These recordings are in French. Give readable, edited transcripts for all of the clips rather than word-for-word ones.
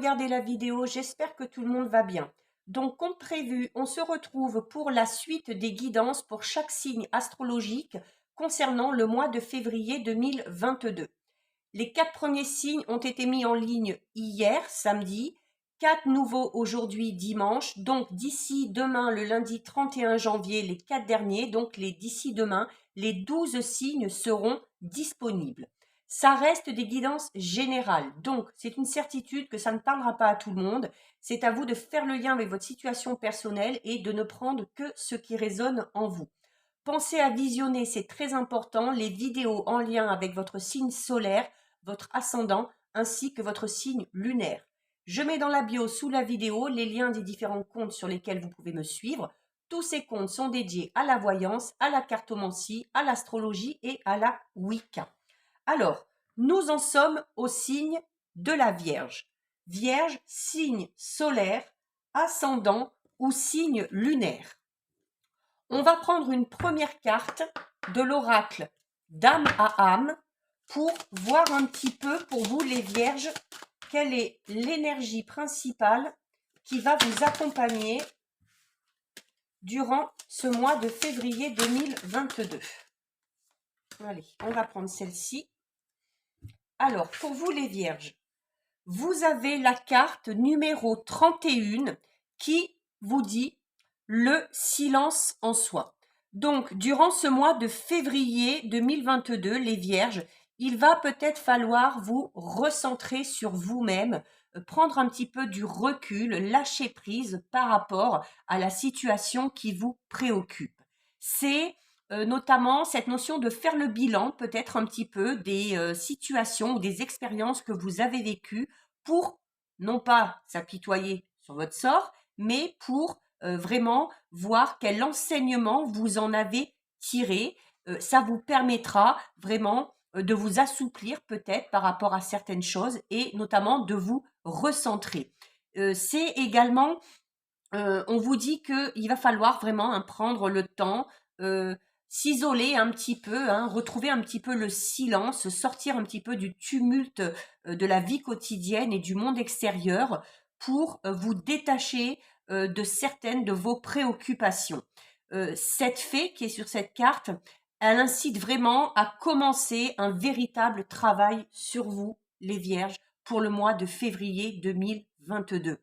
regarder la vidéo, j'espère que tout le monde va bien. Donc, comme prévu, on se retrouve pour la suite des guidances pour chaque signe astrologique concernant le mois de février 2022. Les 4 premiers signes ont été mis en ligne hier, samedi, 4 nouveaux aujourd'hui, dimanche. Donc, d'ici demain, le lundi 31 janvier, les 4 derniers, donc d'ici demain, les 12 signes seront disponibles. Ça reste des guidances générales, donc c'est une certitude que ça ne parlera pas à tout le monde. C'est à vous de faire le lien avec votre situation personnelle et de ne prendre que ce qui résonne en vous. Pensez à visionner, c'est très important, les vidéos en lien avec votre signe solaire, votre ascendant, ainsi que votre signe lunaire. Je mets dans la bio sous la vidéo les liens des différents comptes sur lesquels vous pouvez me suivre. Tous ces comptes sont dédiés à la voyance, à la cartomancie, à l'astrologie et à la Wicca. Alors, nous en sommes au signe de la Vierge. Vierge, signe solaire, ascendant ou signe lunaire. On va prendre une première carte de l'oracle d'âme à âme pour voir un petit peu pour vous les Vierges, quelle est l'énergie principale qui va vous accompagner durant ce mois de février 2022. Allez, on va prendre celle-ci. Alors, pour vous les Vierges, vous avez la carte numéro 31 qui vous dit le silence en soi. Donc, durant ce mois de février 2022, les Vierges, il va peut-être falloir vous recentrer sur vous-même, prendre un petit peu du recul, lâcher prise par rapport à la situation qui vous préoccupe. C'est notamment cette notion de faire le bilan peut-être un petit peu des situations ou des expériences que vous avez vécues pour non pas s'apitoyer sur votre sort, mais pour vraiment voir quel enseignement vous en avez tiré. Ça vous permettra vraiment de vous assouplir peut-être par rapport à certaines choses et notamment de vous recentrer. C'est également, on vous dit qu'il va falloir vraiment prendre le temps, s'isoler un petit peu, retrouver un petit peu le silence, sortir un petit peu du tumulte de la vie quotidienne et du monde extérieur pour vous détacher de certaines de vos préoccupations. Cette fée qui est sur cette carte, elle incite vraiment à commencer un véritable travail sur vous, les Vierges, pour le mois de février 2022.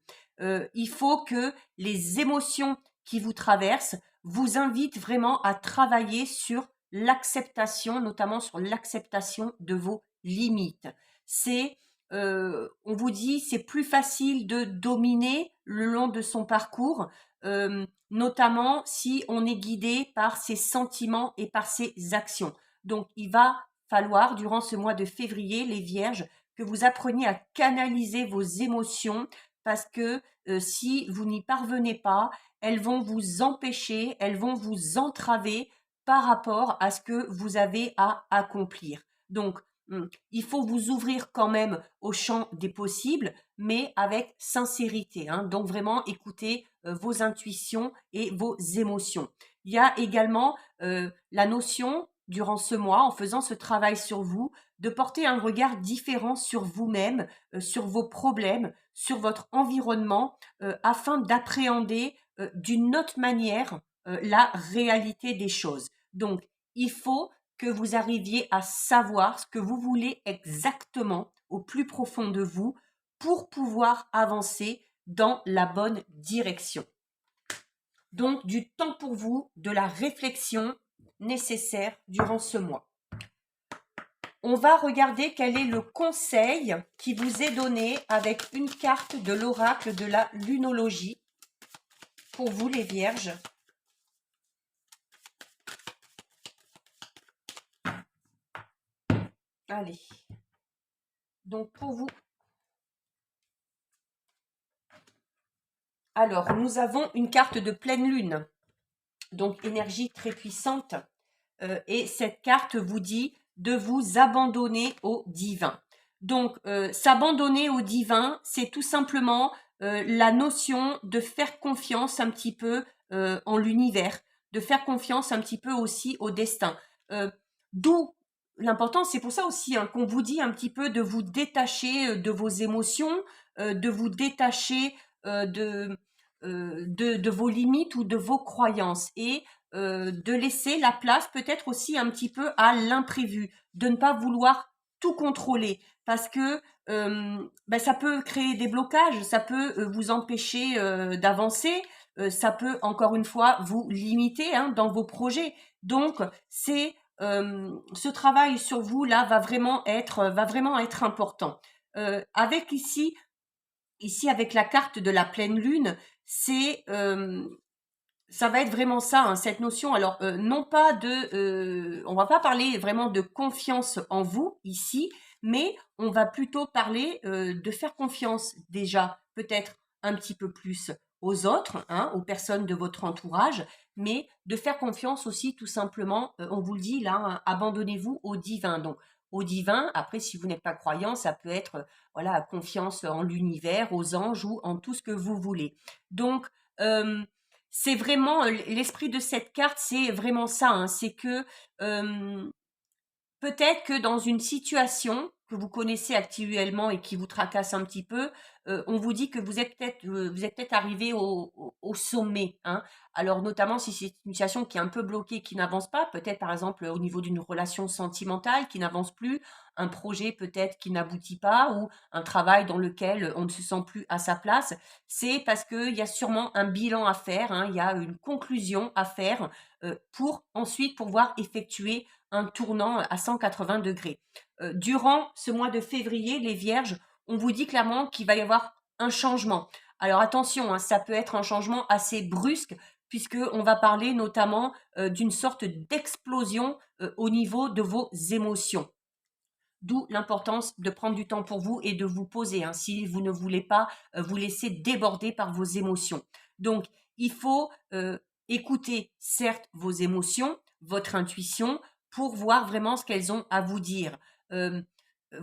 Il faut que les émotions qui vous traversent vous invitent vraiment à travailler sur l'acceptation, notamment sur l'acceptation de vos limites. On vous dit, c'est plus facile de dominer le long de son parcours, notamment si on est guidé par ses sentiments et par ses actions. Donc, il va falloir, durant ce mois de février, les Vierges, que vous appreniez à canaliser vos émotions parce que si vous n'y parvenez pas, elles vont vous empêcher, elles vont vous entraver par rapport à ce que vous avez à accomplir. Donc, il faut vous ouvrir quand même au champ des possibles, mais avec sincérité. Donc, vraiment, écoutez vos intuitions et vos émotions. Il y a également la notion, durant ce mois, en faisant ce travail sur vous, de porter un regard différent sur vous-même, sur vos problèmes, sur votre environnement, afin d'appréhender d'une autre manière la réalité des choses. Donc, il faut que vous arriviez à savoir ce que vous voulez exactement au plus profond de vous pour pouvoir avancer dans la bonne direction. Donc, du temps pour vous, de la réflexion nécessaire durant ce mois. On va regarder quel est le conseil qui vous est donné avec une carte de l'oracle de la lunologie pour vous les Vierges. Allez, donc pour vous. Alors, nous avons une carte de pleine lune, donc énergie très puissante. Et cette carte vous dit de vous abandonner au divin. Donc, s'abandonner au divin, c'est tout simplement la notion de faire confiance un petit peu en l'univers, de faire confiance un petit peu aussi au destin. D'où l'important, c'est pour ça aussi hein, qu'on vous dit un petit peu de vous détacher de vos émotions, de vous détacher de vos limites ou de vos croyances et de laisser la place peut-être aussi un petit peu à l'imprévu, de ne pas vouloir tout contrôler parce que ça peut créer des blocages, ça peut vous empêcher d'avancer, ça peut encore une fois vous limiter hein, dans vos projets. Donc c'est ce travail sur vous là va vraiment être important. Avec ici avec la carte de la pleine lune, c'est ça va être vraiment ça, hein, cette notion. Alors, non pas on va pas parler vraiment de confiance en vous ici, mais on va plutôt parler de faire confiance déjà, peut-être un petit peu plus aux autres, hein, aux personnes de votre entourage, mais de faire confiance aussi tout simplement, on vous le dit là, hein, abandonnez-vous au divin. Donc, au divin, après, si vous n'êtes pas croyant, ça peut être, voilà, confiance en l'univers, aux anges ou en tout ce que vous voulez. Donc, c'est vraiment l'esprit de cette carte, c'est vraiment ça. Hein, c'est que peut-être que dans une situation que vous connaissez actuellement et qui vous tracasse un petit peu, on vous dit que vous êtes peut-être arrivé au sommet. Hein. Alors notamment si c'est une situation qui est un peu bloquée, qui n'avance pas, peut-être par exemple au niveau d'une relation sentimentale qui n'avance plus, un projet peut-être qui n'aboutit pas ou un travail dans lequel on ne se sent plus à sa place, c'est parce qu'il y a sûrement un bilan à faire, hein, il y a une conclusion à faire pour ensuite pouvoir effectuer un tournant à 180 degrés. Durant ce mois de février, les Vierges, on vous dit clairement qu'il va y avoir un changement. Alors attention, hein, ça peut être un changement assez brusque puisqu'on va parler notamment d'une sorte d'explosion au niveau de vos émotions. D'où l'importance de prendre du temps pour vous et de vous poser hein, si vous ne voulez pas vous laisser déborder par vos émotions. Donc, il faut écouter certes vos émotions, votre intuition, pour voir vraiment ce qu'elles ont à vous dire.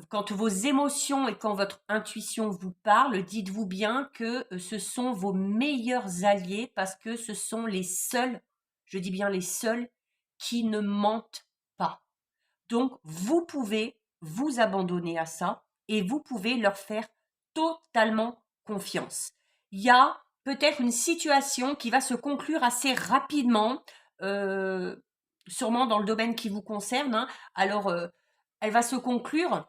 Quand vos émotions et quand votre intuition vous parle, dites-vous bien que ce sont vos meilleurs alliés parce que ce sont les seuls, je dis bien les seuls, qui ne mentent pas. Donc, vous pouvez vous abandonner à ça et vous pouvez leur faire totalement confiance. Il y a peut-être une situation qui va se conclure assez rapidement, euh, sûrement dans le domaine qui vous concerne. Hein. Alors, elle va se conclure,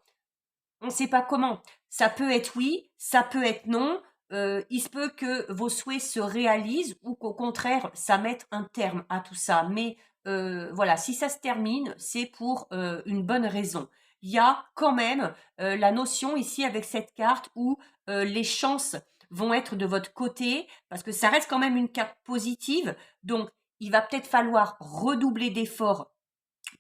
on ne sait pas comment. Ça peut être oui, ça peut être non. Il se peut que vos souhaits se réalisent ou qu'au contraire, ça mette un terme à tout ça. Mais voilà, si ça se termine, c'est pour une bonne raison. Il y a quand même la notion ici avec cette carte où les chances vont être de votre côté parce que ça reste quand même une carte positive. Donc, il va peut-être falloir redoubler d'efforts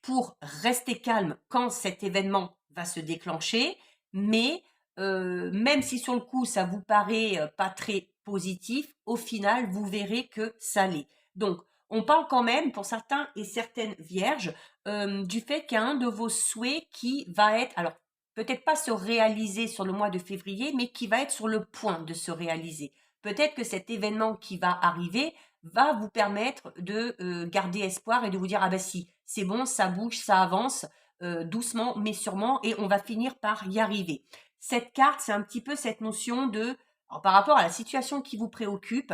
pour rester calme quand cet événement va se déclencher, mais même si sur le coup ça vous paraît pas très positif, au final vous verrez que ça l'est. Donc on parle quand même pour certains et certaines vierges du fait qu'il y a un de vos souhaits qui va être, alors peut-être pas se réaliser sur le mois de février, mais qui va être sur le point de se réaliser. Peut-être que cet événement qui va arriver va vous permettre de garder espoir et de vous dire ah ben si c'est bon, ça bouge, ça avance doucement mais sûrement et on va finir par y arriver. Cette carte, c'est un petit peu cette notion de alors, par rapport à la situation qui vous préoccupe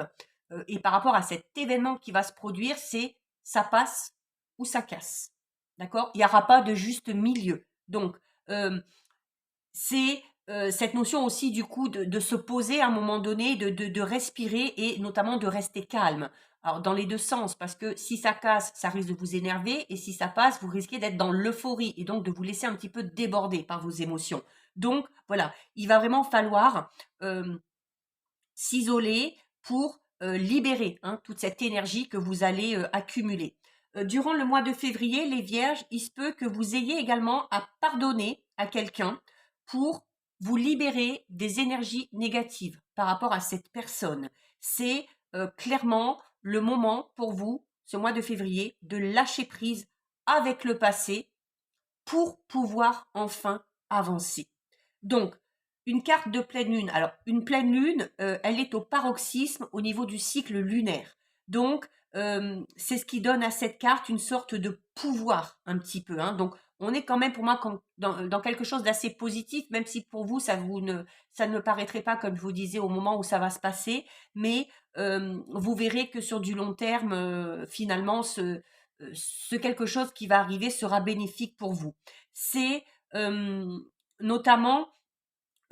et par rapport à cet événement qui va se produire, c'est ça passe ou ça casse. D'accord? Il n'y aura pas de juste milieu. Donc c'est cette notion aussi du coup de se poser à un moment donné, de respirer et notamment de rester calme. Alors dans les deux sens, parce que si ça casse, ça risque de vous énerver, et si ça passe, vous risquez d'être dans l'euphorie et donc de vous laisser un petit peu déborder par vos émotions. Donc voilà, il va vraiment falloir s'isoler pour libérer hein, toute cette énergie que vous allez accumuler. Durant le mois de février, les vierges, il se peut que vous ayez également à pardonner à quelqu'un pour vous libérer des énergies négatives par rapport à cette personne. C'est clairement le moment pour vous, ce mois de février, de lâcher prise avec le passé pour pouvoir enfin avancer. Donc, une carte de pleine lune. Alors, une pleine lune, elle est au paroxysme au niveau du cycle lunaire. Donc, c'est ce qui donne à cette carte une sorte de pouvoir un petit peu. Hein. Donc, On est quand même pour moi dans quelque chose d'assez positif, même si pour vous, ça ne paraîtrait pas, comme je vous disais, au moment où ça va se passer, mais vous verrez que sur du long terme, finalement, ce quelque chose qui va arriver sera bénéfique pour vous. C'est notamment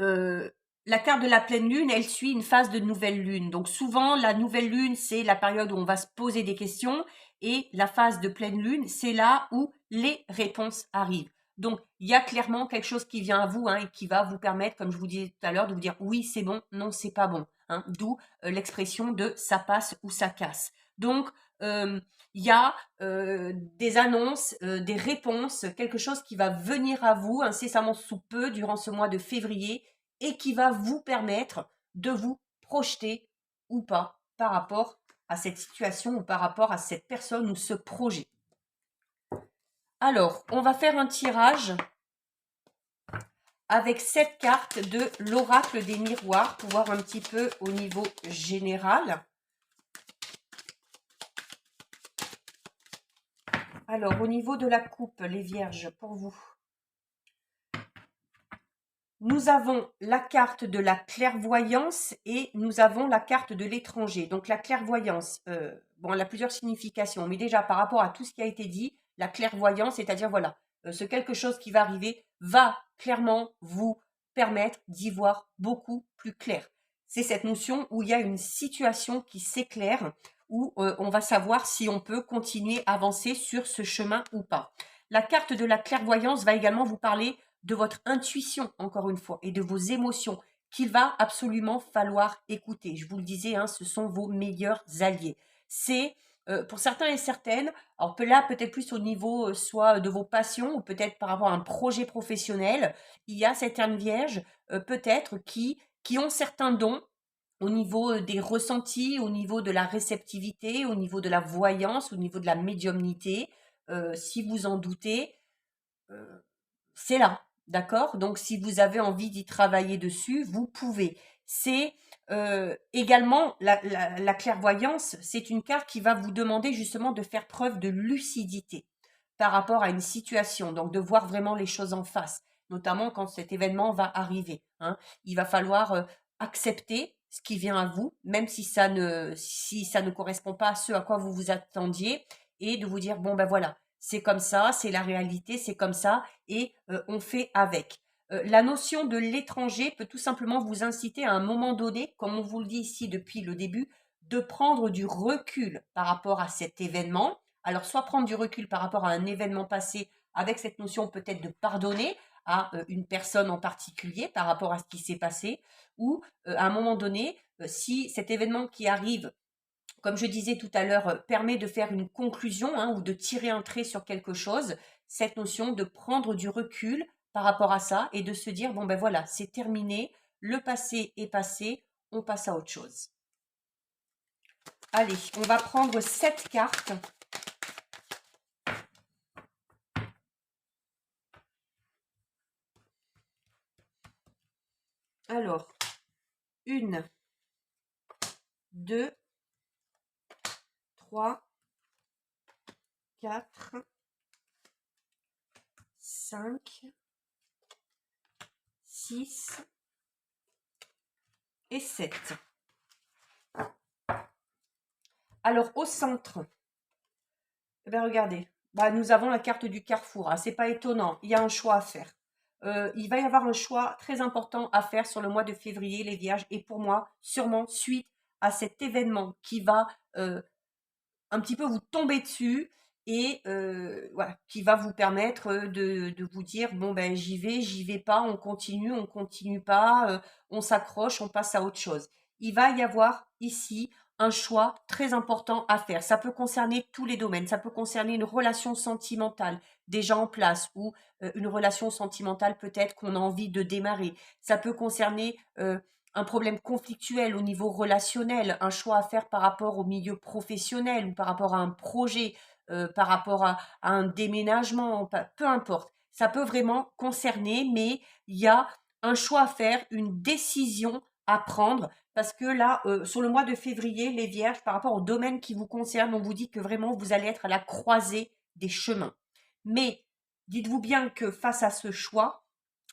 euh, la carte de la pleine lune, elle suit une phase de nouvelle lune. Donc souvent, la nouvelle lune, c'est la période où on va se poser des questions et la phase de pleine lune, c'est là où les réponses arrivent. Donc, il y a clairement quelque chose qui vient à vous et qui va vous permettre, comme je vous disais tout à l'heure, de vous dire oui, c'est bon, non, c'est pas bon. D'où l'expression de ça passe ou ça casse. Donc, il y a des annonces, des réponses, quelque chose qui va venir à vous incessamment sous peu durant ce mois de février et qui va vous permettre de vous projeter ou pas par rapport à cette situation ou par rapport à cette personne ou ce projet. Alors, on va faire un tirage avec cette carte de l'oracle des miroirs pour voir un petit peu au niveau général. Alors, au niveau de la coupe, les vierges, pour vous, nous avons la carte de la clairvoyance et nous avons la carte de l'étranger. Donc la clairvoyance, bon, elle a plusieurs significations, mais déjà par rapport à tout ce qui a été dit, la clairvoyance, c'est-à-dire voilà, ce quelque chose qui va arriver va clairement vous permettre d'y voir beaucoup plus clair. C'est cette notion où il y a une situation qui s'éclaire, où on va savoir si on peut continuer à avancer sur ce chemin ou pas. La carte de la clairvoyance va également vous parler de votre intuition, encore une fois, et de vos émotions qu'il va absolument falloir écouter. Je vous le disais, ce sont vos meilleurs alliés. C'est pour certains et certaines, alors là peut-être plus au niveau soit de vos passions ou peut-être par rapport à un projet professionnel, il y a certaines vierges peut-être qui ont certains dons au niveau des ressentis, au niveau de la réceptivité, au niveau de la voyance, au niveau de la médiumnité. Si vous en doutez, euh, c'est là, d'accord? Donc, si vous avez envie d'y travailler dessus, vous pouvez. C'est également la clairvoyance, c'est une carte qui va vous demander justement de faire preuve de lucidité par rapport à une situation, donc de voir vraiment les choses en face, notamment quand cet événement va arriver. Il va falloir accepter ce qui vient à vous, même si ça ne correspond pas à ce à quoi vous vous attendiez, et de vous dire, bon ben voilà, c'est comme ça, c'est la réalité, c'est comme ça, et on fait avec. La notion de l'étranger peut tout simplement vous inciter à un moment donné, comme on vous le dit ici depuis le début, de prendre du recul par rapport à cet événement. Alors, soit prendre du recul par rapport à un événement passé avec cette notion peut-être de pardonner à une personne en particulier par rapport à ce qui s'est passé, ou à un moment donné, si cet événement qui arrive comme je disais tout à l'heure, permet de faire une conclusion ou de tirer un trait sur quelque chose, cette notion de prendre du recul par rapport à ça et de se dire, bon ben voilà, c'est terminé, le passé est passé, on passe à autre chose. Allez, on va prendre 7 cartes. Alors, 1, 2, 3, 4, 5, 6 et 7. Alors, au centre, regardez, nous avons la carte du carrefour. C'est pas étonnant, il y a un choix à faire. Il va y avoir un choix très important à faire sur le mois de février, les vierges, et pour moi, sûrement suite à cet événement qui va un petit peu vous tomber dessus et voilà, qui va vous permettre de vous dire bon ben j'y vais pas, on continue pas, on s'accroche, on passe à autre chose. Il va y avoir ici un choix très important à faire. Ça peut concerner tous les domaines. Ça peut concerner une relation sentimentale déjà en place ou une relation sentimentale peut-être qu'on a envie de démarrer. Ça peut concerner un problème conflictuel au niveau relationnel, un choix à faire par rapport au milieu professionnel ou par rapport à un projet, par rapport à un déménagement, peu importe. Ça peut vraiment concerner, mais il y a un choix à faire, une décision à prendre parce que là, sur le mois de février, les vierges, par rapport au domaine qui vous concerne, on vous dit que vraiment vous allez être à la croisée des chemins. Mais dites-vous bien que face à ce choix,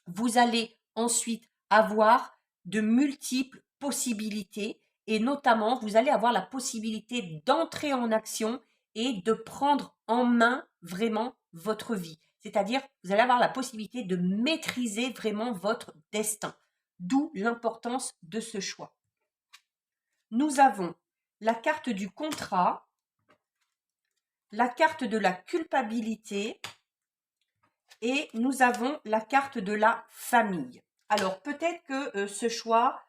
vous allez ensuite avoir de multiples possibilités et notamment vous allez avoir la possibilité d'entrer en action et de prendre en main vraiment votre vie. C'est-à-dire, vous allez avoir la possibilité de maîtriser vraiment votre destin. D'où l'importance de ce choix. Nous avons la carte du contrat, la carte de la culpabilité et nous avons la carte de la famille. Alors peut-être que ce choix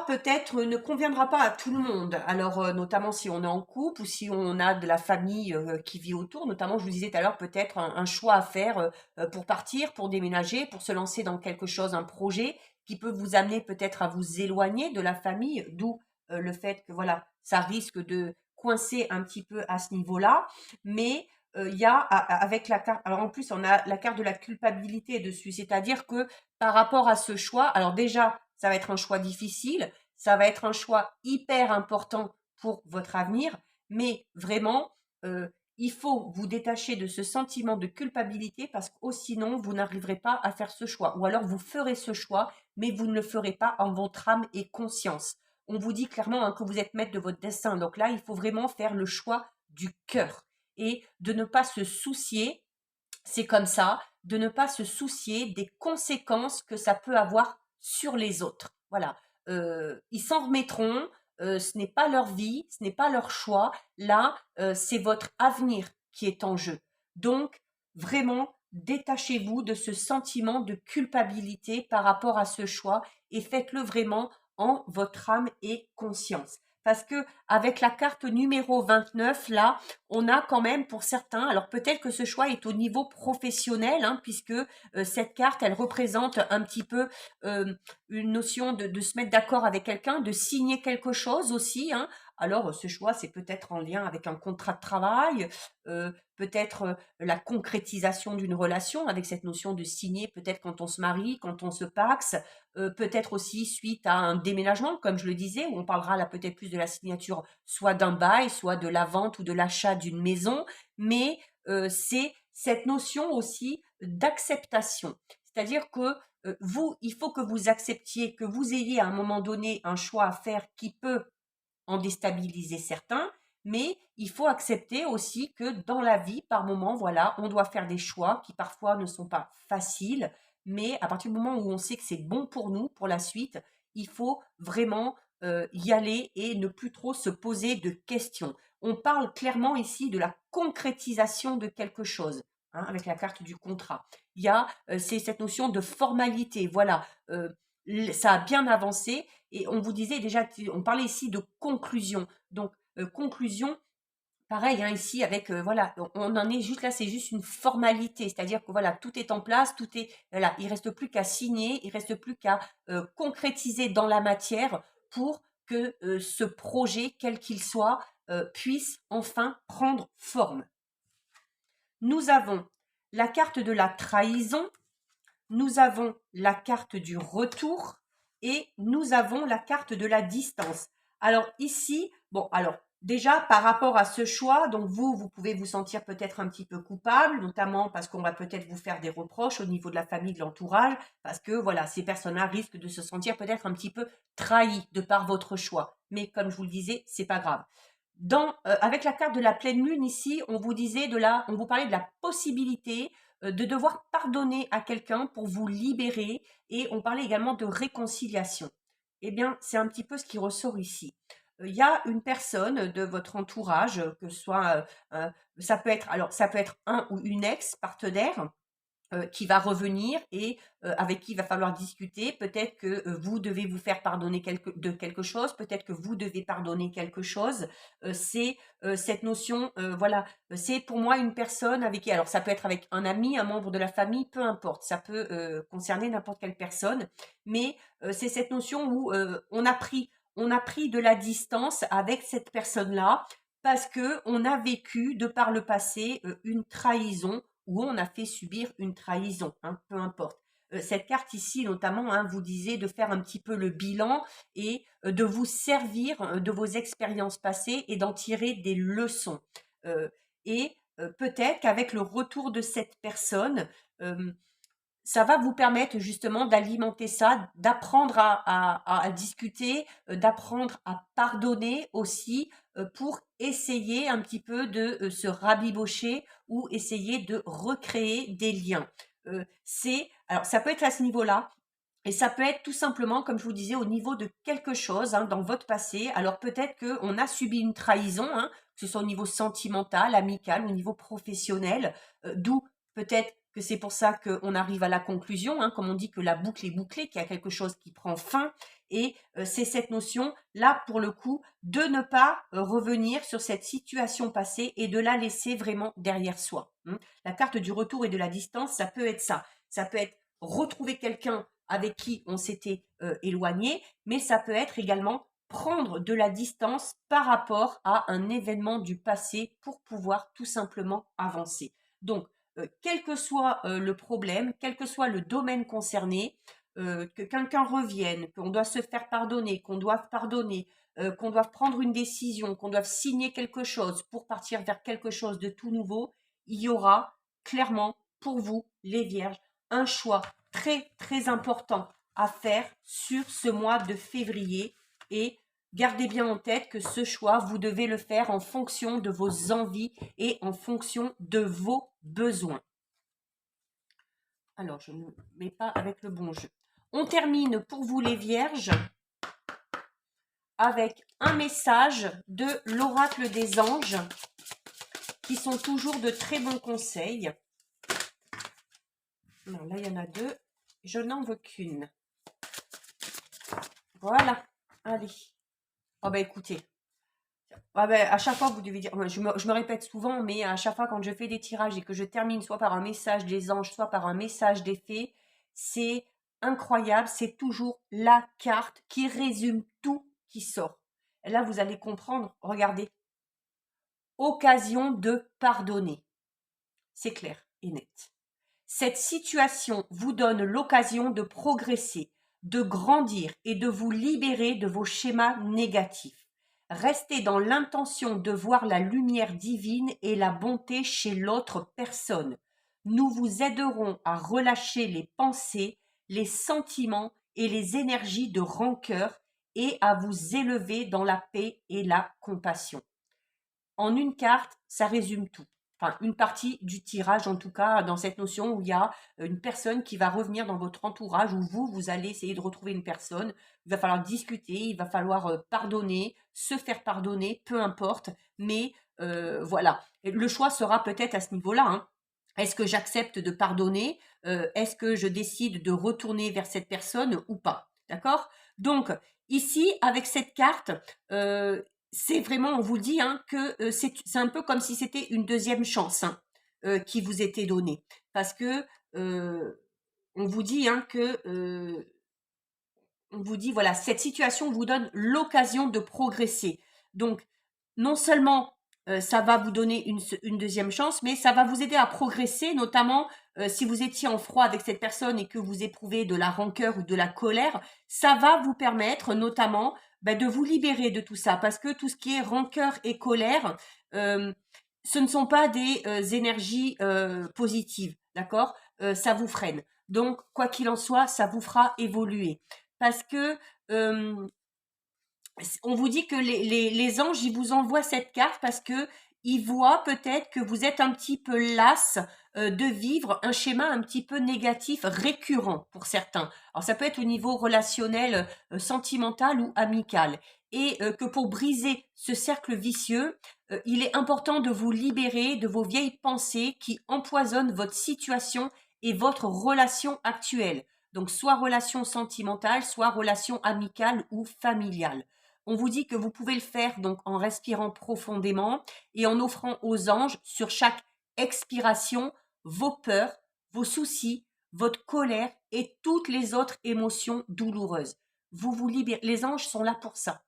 peut-être ne conviendra pas à tout le monde. Alors notamment si on est en couple ou si on a de la famille qui vit autour. Notamment, je vous disais tout à l'heure, peut-être un choix à faire pour partir, pour déménager, pour se lancer dans quelque chose, un projet qui peut vous amener peut-être à vous éloigner de la famille. D'où le fait que voilà, ça risque de coincer un petit peu à ce niveau-là. Mais il y a avec la carte. Alors en plus, on a la carte de la culpabilité dessus, c'est-à-dire que par rapport à ce choix, alors déjà, ça va être un choix difficile, ça va être un choix hyper important pour votre avenir, mais vraiment, il faut vous détacher de ce sentiment de culpabilité parce que sinon, vous n'arriverez pas à faire ce choix. Ou alors, vous ferez ce choix, mais vous ne le ferez pas en votre âme et conscience. On vous dit clairement hein, que vous êtes maître de votre destin. Donc là, il faut vraiment faire le choix du cœur et de ne pas se soucier, c'est comme ça, de ne pas se soucier des conséquences que ça peut avoir sur les autres. Voilà, ils s'en remettront, ce n'est pas leur vie, ce n'est pas leur choix. Là, c'est votre avenir qui est en jeu. Donc, vraiment, détachez-vous de ce sentiment de culpabilité par rapport à ce choix et faites-le vraiment en votre âme et conscience. Parce que avec la carte numéro 29, là, on a quand même pour certains, alors peut-être que ce choix est au niveau professionnel, hein, puisque cette carte, elle représente un petit peu une notion de se mettre d'accord avec quelqu'un, de signer quelque chose aussi. Hein. Alors ce choix, c'est peut-être en lien avec un contrat de travail, peut-être la concrétisation d'une relation avec cette notion de signer, peut-être quand on se marie, quand on se paxe, peut-être aussi suite à un déménagement, comme je le disais, où on parlera là peut-être plus de la signature soit d'un bail, soit de la vente ou de l'achat d'une maison, mais c'est cette notion aussi d'acceptation. C'est-à-dire que vous, il faut que vous acceptiez, que vous ayez à un moment donné un choix à faire qui peut en déstabiliser certains, mais il faut accepter aussi que dans la vie, par moment, voilà, on doit faire des choix qui parfois ne sont pas faciles, mais à partir du moment où on sait que c'est bon pour nous, pour la suite, il faut vraiment y aller et ne plus trop se poser de questions. On parle clairement ici de la concrétisation de quelque chose, hein, avec la carte du contrat. Il y a, c'est cette notion de formalité, voilà. Ça a bien avancé et on vous disait déjà, on parlait ici de conclusion. Donc, conclusion, pareil, hein, ici, avec, voilà, on en est juste là, c'est juste une formalité. C'est-à-dire que voilà, tout est en place, tout est, voilà, il reste plus qu'à signer, il reste plus qu'à concrétiser dans la matière pour que ce projet, quel qu'il soit, puisse enfin prendre forme. Nous avons la carte de la trahison, nous avons la carte du retour et nous avons la carte de la distance. Alors ici, bon, alors déjà par rapport à ce choix, donc vous pouvez vous sentir peut-être un petit peu coupable, notamment parce qu'on va peut-être vous faire des reproches au niveau de la famille, de l'entourage, parce que voilà, ces personnes-là risquent de se sentir peut-être un petit peu trahies de par votre choix. Mais comme je vous le disais, c'est pas grave. Avec la carte de la pleine lune ici, on vous parlait de la possibilité de devoir pardonner à quelqu'un pour vous libérer et on parlait également de réconciliation. Eh bien, c'est un petit peu ce qui ressort ici. Il y a une personne de votre entourage, que ce soit, ça peut être un ou une ex-partenaire, qui va revenir et avec qui il va falloir discuter. Peut-être que vous devez vous faire pardonner quelque chose, peut-être que vous devez pardonner quelque chose. C'est cette notion, voilà, c'est pour moi une personne avec qui, alors ça peut être avec un ami, un membre de la famille, peu importe, ça peut concerner n'importe quelle personne, mais c'est cette notion où on a pris de la distance avec cette personne-là parce que on a vécu de par le passé une trahison où on a fait subir une trahison, hein, peu importe. Cette carte ici, notamment, hein, vous disait de faire un petit peu le bilan et de vous servir de vos expériences passées et d'en tirer des leçons. Et peut-être qu'avec le retour de cette personne, ça va vous permettre justement d'alimenter ça, d'apprendre à discuter, d'apprendre à pardonner aussi, pour essayer un petit peu de se rabibocher ou essayer de recréer des liens. Alors ça peut être à ce niveau-là, et ça peut être tout simplement, comme je vous disais, au niveau de quelque chose dans votre passé. Alors peut-être qu'on a subi une trahison, que ce soit au niveau sentimental, amical, au niveau professionnel, d'où peut-être que c'est pour ça qu'on arrive à la conclusion, comme on dit que la boucle est bouclée, qu'il y a quelque chose qui prend fin. Et c'est cette notion, là, pour le coup, de ne pas revenir sur cette situation passée et de la laisser vraiment derrière soi. La carte du retour et de la distance, ça peut être ça. Ça peut être retrouver quelqu'un avec qui on s'était éloigné, mais ça peut être également prendre de la distance par rapport à un événement du passé pour pouvoir tout simplement avancer. Donc, quel que soit le problème, quel que soit le domaine concerné, que quelqu'un revienne, qu'on doit se faire pardonner, qu'on doive pardonner, qu'on doive prendre une décision, qu'on doive signer quelque chose pour partir vers quelque chose de tout nouveau, il y aura clairement pour vous, les vierges, un choix très très important à faire sur ce mois de février, et gardez bien en tête que ce choix, vous devez le faire en fonction de vos envies et en fonction de vos besoins. Alors, je ne mets pas avec le bon jeu. On termine pour vous les vierges avec un message de l'oracle des anges qui sont toujours de très bons conseils. Non, là, il y en a deux. Je n'en veux qu'une. Voilà. Allez. Oh bah écoutez. Ah bah, à chaque fois, vous devez dire, je me répète souvent, mais à chaque fois quand je fais des tirages et que je termine soit par un message des anges, soit par un message des fées, c'est incroyable. C'est toujours la carte qui résume tout qui sort. Et là, vous allez comprendre. Regardez. Occasion de pardonner. C'est clair et net. Cette situation vous donne l'occasion de progresser, de grandir et de vous libérer de vos schémas négatifs. Restez dans l'intention de voir la lumière divine et la bonté chez l'autre personne. Nous vous aiderons à relâcher les pensées, les sentiments et les énergies de rancœur et à vous élever dans la paix et la compassion. En une carte, ça résume tout. Enfin, une partie du tirage, en tout cas, dans cette notion où il y a une personne qui va revenir dans votre entourage, où vous allez essayer de retrouver une personne. Il va falloir discuter, il va falloir pardonner, se faire pardonner, peu importe. Mais voilà, le choix sera peut-être à ce niveau-là. Est-ce que j'accepte de pardonner? Est-ce que je décide de retourner vers cette personne ou pas? D'accord? Donc, ici, avec cette carte, c'est vraiment, on vous dit que c'est un peu comme si c'était une deuxième chance qui vous était donnée. Parce que on vous dit on vous dit, voilà, cette situation vous donne l'occasion de progresser. Donc, non seulement ça va vous donner une deuxième chance, mais ça va vous aider à progresser, notamment si vous étiez en froid avec cette personne et que vous éprouvez de la rancœur ou de la colère, ça va vous permettre notamment de vous libérer de tout ça, parce que tout ce qui est rancœur et colère, ce ne sont pas des énergies positives, d'accord? Ça vous freine. Donc, quoi qu'il en soit, ça vous fera évoluer. Parce que on vous dit que les anges, ils vous envoient cette carte parce que ils voient peut-être que vous êtes un petit peu las de vivre un schéma un petit peu négatif récurrent pour certains. Alors ça peut être au niveau relationnel, sentimental ou amical. Et que pour briser ce cercle vicieux, il est important de vous libérer de vos vieilles pensées qui empoisonnent votre situation et votre relation actuelle. Donc soit relation sentimentale, soit relation amicale ou familiale. On vous dit que vous pouvez le faire donc en respirant profondément et en offrant aux anges sur chaque expiration vos peurs, vos soucis, votre colère et toutes les autres émotions douloureuses. Vous vous libérez. Les anges sont là pour ça.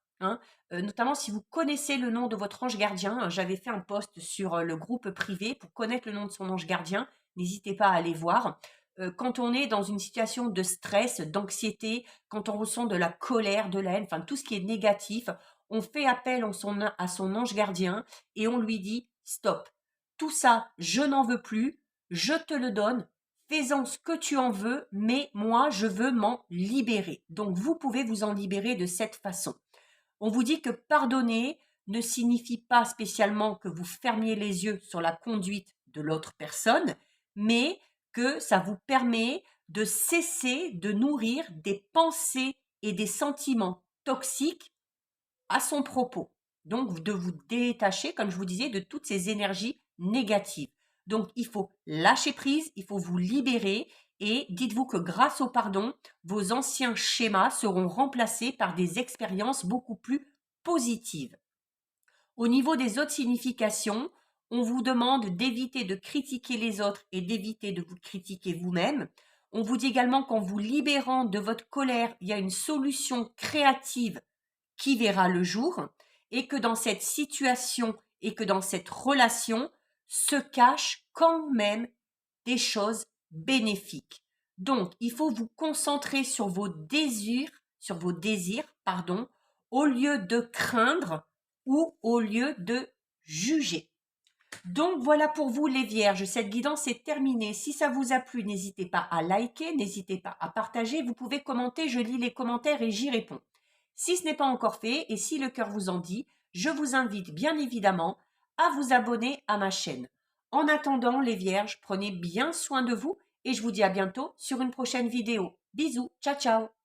Notamment si vous connaissez le nom de votre ange gardien. J'avais fait un post sur le groupe privé pour connaître le nom de son ange gardien. N'hésitez pas à aller voir. Quand on est dans une situation de stress, d'anxiété, quand on ressent de la colère, de la haine, enfin tout ce qui est négatif, on fait appel à son ange gardien et on lui dit stop. tout ça, je n'en veux plus, je te le donne, fais-en ce que tu en veux, mais moi, je veux m'en libérer. Donc, vous pouvez vous en libérer de cette façon. On vous dit que pardonner ne signifie pas spécialement que vous fermiez les yeux sur la conduite de l'autre personne, mais que ça vous permet de cesser de nourrir des pensées et des sentiments toxiques à son propos. Donc, de vous détacher, comme je vous disais, de toutes ces énergies négatives. Donc, il faut lâcher prise, il faut vous libérer et dites-vous que grâce au pardon, vos anciens schémas seront remplacés par des expériences beaucoup plus positives. Au niveau des autres significations, on vous demande d'éviter de critiquer les autres et d'éviter de vous critiquer vous-même. On vous dit également qu'en vous libérant de votre colère, il y a une solution créative qui verra le jour et que dans cette situation et que dans cette relation se cachent quand même des choses bénéfiques. Donc, il faut vous concentrer sur vos désirs, pardon, au lieu de craindre ou au lieu de juger. Donc voilà pour vous les vierges, cette guidance est terminée. Si ça vous a plu, n'hésitez pas à liker, n'hésitez pas à partager, vous pouvez commenter, je lis les commentaires et j'y réponds. Si ce n'est pas encore fait et si le cœur vous en dit, je vous invite bien évidemment à vous abonner à ma chaîne. En attendant les vierges, prenez bien soin de vous et je vous dis à bientôt sur une prochaine vidéo. Bisous, ciao ciao.